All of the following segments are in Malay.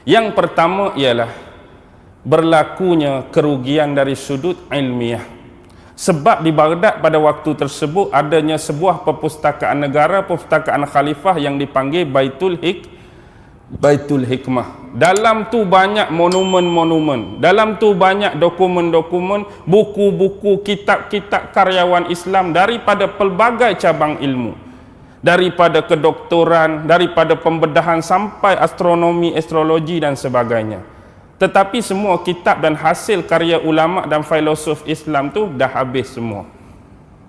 Yang pertama ialah berlakunya kerugian dari sudut ilmiah. Sebab di Baghdad pada waktu tersebut adanya sebuah perpustakaan negara, perpustakaan khalifah yang dipanggil Baitul Hikmah. Dalam tu banyak monumen-monumen, dalam tu banyak dokumen-dokumen, buku-buku, kitab-kitab karyawan Islam daripada pelbagai cabang ilmu, daripada kedoktoran, daripada pembedahan sampai astronomi, astrologi dan sebagainya. Tetapi semua kitab dan hasil karya ulama dan filosof Islam tu dah habis semua.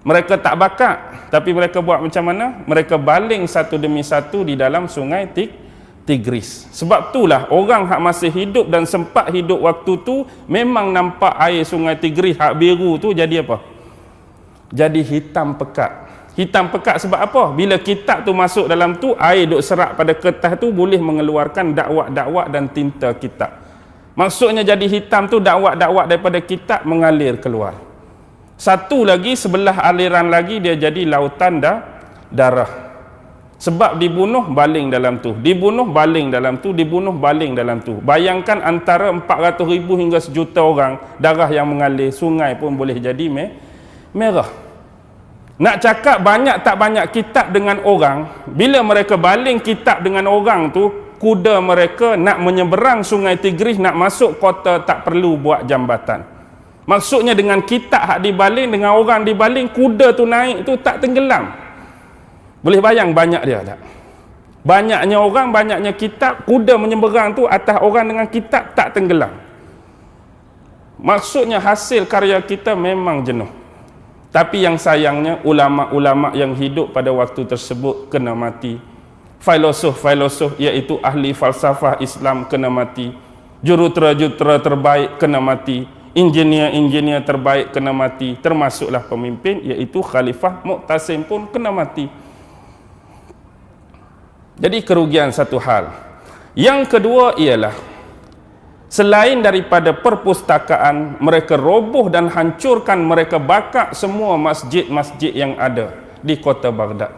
Mereka tak bakat, tapi mereka buat macam mana? Mereka baling satu demi satu di dalam sungai Tigris. Sebab itulah orang hak masih hidup dan sempat hidup waktu tu memang nampak air sungai Tigris hak biru tu jadi apa? Jadi hitam pekat. Hitam pekat sebab apa? Bila kitab tu masuk dalam tu, air duk serak pada kertas tu boleh mengeluarkan dakwah-dakwah dan tinta kitab. Maksudnya jadi hitam tu dakwah-dakwah daripada kitab mengalir keluar. Satu lagi sebelah aliran lagi dia jadi lautan darah. Sebab dibunuh baling dalam tu, dibunuh baling dalam tu, dibunuh baling dalam tu. Bayangkan antara 400,000 hingga 1 juta orang, darah yang mengalir, sungai pun boleh jadi merah. Nak cakap banyak tak banyak kitab dengan orang, bila mereka baling kitab dengan orang tu, kuda mereka nak menyeberang sungai Tigris, nak masuk kota tak perlu buat jambatan. Maksudnya dengan kitab hak dibaling, dengan orang dibaling, kuda tu naik tu tak tenggelam. Boleh bayang banyak dia tak? Banyaknya orang, banyaknya kitab, kuda menyeberang tu atas orang dengan kitab tak tenggelam. Maksudnya hasil karya kita memang jenuh. Tapi yang sayangnya ulama-ulama yang hidup pada waktu tersebut kena mati. Filosof-filosof iaitu ahli falsafah Islam kena mati. Jurutera-jurutera terbaik kena mati. Engineer-engineer terbaik kena mati. Termasuklah pemimpin iaitu Khalifah Mu'tasim pun kena mati. Jadi kerugian satu hal. Yang kedua ialah selain daripada perpustakaan, mereka roboh dan hancurkan, mereka bakar semua masjid-masjid yang ada di kota Baghdad.